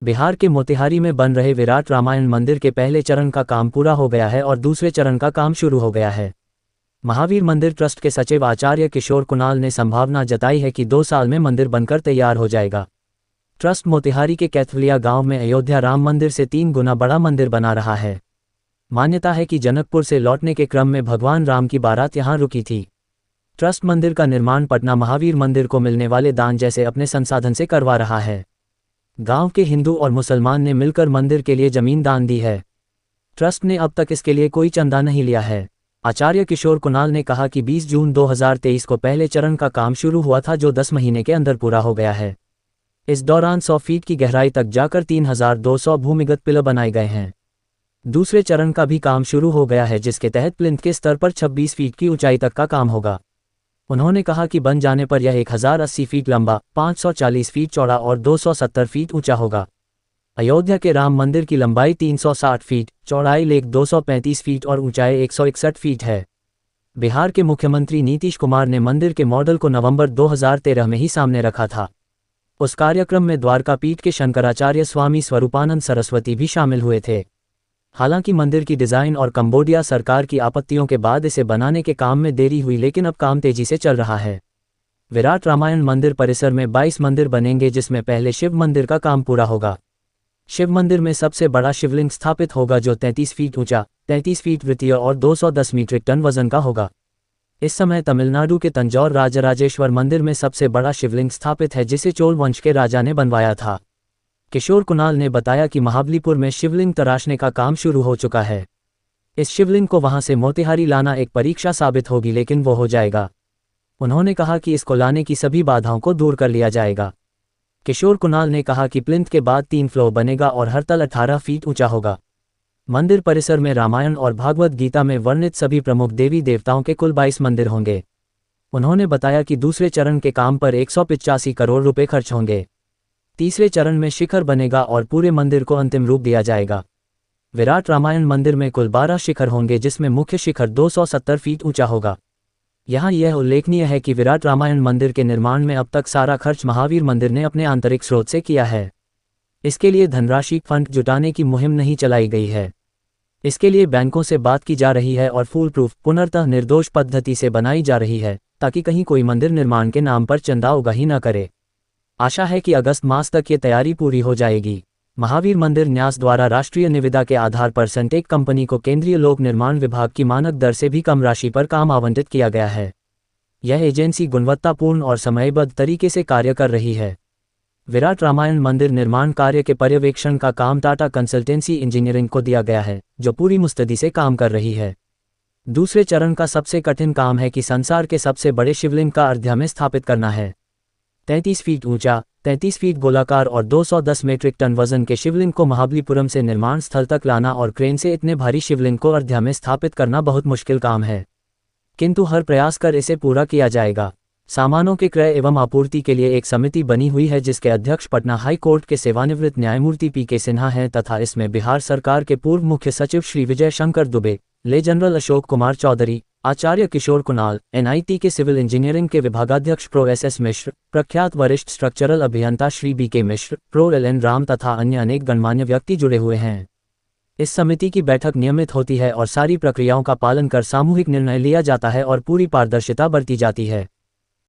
बिहार के मोतिहारी में बन रहे विराट रामायण मंदिर के पहले चरण का काम पूरा हो गया है और दूसरे चरण का काम शुरू हो गया है। महावीर मंदिर ट्रस्ट के सचिव आचार्य किशोर कुणाल ने संभावना जताई है कि 2 साल में मंदिर बनकर तैयार हो जाएगा। ट्रस्ट मोतिहारी के कैथलिया गांव में अयोध्या राम मंदिर से 3 गुना बड़ा मंदिर बना रहा है। मान्यता है कि जनकपुर से लौटने के क्रम में भगवान राम की बारात यहां रुकी थी। ट्रस्ट मंदिर का निर्माण पटना महावीर मंदिर को मिलने वाले दान जैसे अपने संसाधन से करवा रहा है। गांव के हिंदू और मुसलमान ने मिलकर मंदिर के लिए जमीन दान दी है। ट्रस्ट ने अब तक इसके लिए कोई चंदा नहीं लिया है। आचार्य किशोर कुणाल ने कहा कि 20 जून 2023 को पहले चरण का काम शुरू हुआ था, जो 10 महीने के अंदर पूरा हो गया है। इस दौरान 100 फीट की गहराई तक जाकर 3200 भूमिगत पिलर बनाए गए हैं। दूसरे चरण का भी काम शुरू हो गया है, जिसके तहत प्लिंथ के स्तर पर 26 फीट की ऊंचाई तक का काम होगा। उन्होंने कहा कि बन जाने पर यह 1080 फीट लंबा, 540 फीट चौड़ा और 270 फीट ऊंचा होगा। अयोध्या के राम मंदिर की लंबाई 360 फीट, चौड़ाई 235 फीट और ऊंचाई 161 फीट है। बिहार के मुख्यमंत्री नीतीश कुमार ने मंदिर के मॉडल को नवंबर 2013 में ही सामने रखा था। उस कार्यक्रम में द्वारका पीठ के शंकराचार्य स्वामी स्वरूपानंद सरस्वती भी शामिल हुए थे। हालांकि मंदिर की डिज़ाइन और कंबोडिया सरकार की आपत्तियों के बाद इसे बनाने के काम में देरी हुई, लेकिन अब काम तेजी से चल रहा है। विराट रामायण मंदिर परिसर में 22 मंदिर बनेंगे, जिसमें पहले शिव मंदिर का काम पूरा होगा। शिव मंदिर में सबसे बड़ा शिवलिंग स्थापित होगा, जो 33 फीट ऊंचा, 33 फीट वृत्तीय और 210 मीट्रिक टन वजन का होगा। इस समय तमिलनाडु के तंजौर राजराजेश्वर मंदिर में सबसे बड़ा शिवलिंग स्थापित है, जिसे चोल वंश के राजा ने बनवाया था। किशोर कुणाल ने बताया कि महाबलीपुर में शिवलिंग तराशने का काम शुरू हो चुका है। इस शिवलिंग को वहां से मोतिहारी लाना एक परीक्षा साबित होगी, लेकिन वो हो जाएगा। उन्होंने कहा कि इसको लाने की सभी बाधाओं को दूर कर लिया जाएगा। किशोर कुणाल ने कहा कि प्लिंथ के बाद 3 फ्लोर बनेगा और हर तल 18 फीट ऊंचा होगा। मंदिर परिसर में रामायण और भागवत गीता में वर्णित सभी प्रमुख देवी देवताओं के कुल 22 मंदिर होंगे। उन्होंने बताया कि दूसरे चरण के काम पर 185 करोड़ रुपए खर्च होंगे। तीसरे चरण में शिखर बनेगा और पूरे मंदिर को अंतिम रूप दिया जाएगा। विराट रामायण मंदिर में कुल 12 शिखर होंगे, जिसमें मुख्य शिखर 270 फीट ऊंचा होगा। यहाँ यह उल्लेखनीय है कि विराट रामायण मंदिर के निर्माण में अब तक सारा खर्च महावीर मंदिर ने अपने आंतरिक स्रोत से किया है। इसके लिए धनराशि फंड जुटाने की मुहिम नहीं चलाई गई है। इसके लिए बैंकों से बात की जा रही है और फूल प्रूफ, पुनर्तः निर्दोष पद्धति से बनाई जा रही है, ताकि कहीं कोई मंदिर निर्माण के नाम पर चंदा उगाही न करे। आशा है कि अगस्त मास तक ये तैयारी पूरी हो जाएगी। महावीर मंदिर न्यास द्वारा राष्ट्रीय निविदा के आधार पर सनटेक कंपनी को केंद्रीय लोक निर्माण विभाग की मानक दर से भी कम राशि पर काम आवंटित किया गया है। यह एजेंसी गुणवत्तापूर्ण और समयबद्ध तरीके से कार्य कर रही है। विराट रामायण मंदिर निर्माण कार्य के पर्यवेक्षण का काम टाटा कंसल्टेंसी इंजीनियरिंग को दिया गया है, जो पूरी मुस्तैदी से काम कर रही है। दूसरे चरण का सबसे कठिन काम है कि संसार के सबसे बड़े शिवलिंग का अयोध्या में स्थापित करना है। 33 फीट ऊंचा, 33 फीट गोलाकार और 210 मीट्रिक टन वजन के शिवलिंग को महाबलीपुरम से निर्माण स्थल तक लाना और क्रेन से इतने भारी शिवलिंग को अयोध्या में स्थापित करना बहुत मुश्किल काम है, किंतु हर प्रयास कर इसे पूरा किया जाएगा। सामानों के क्रय एवं आपूर्ति के लिए एक समिति बनी हुई है, जिसके अध्यक्ष पटना हाई कोर्ट के सेवानिवृत्त न्यायमूर्ति पी.के. सिन्हा हैं तथा इसमें बिहार सरकार के पूर्व मुख्य सचिव श्री विजय शंकर दुबे, ले जनरल अशोक कुमार चौधरी, आचार्य किशोर कुणाल, एनआईटी के सिविल इंजीनियरिंग के विभागाध्यक्ष प्रो एस मिश्र, प्रख्यात वरिष्ठ स्ट्रक्चरल अभियंता श्री बी.के. मिश्र, प्रो एल राम तथा अन्य अनेक गणमान्य व्यक्ति जुड़े हुए हैं। इस समिति की बैठक नियमित होती है और सारी प्रक्रियाओं का पालन कर सामूहिक निर्णय लिया जाता है और पूरी पारदर्शिता बरती जाती है।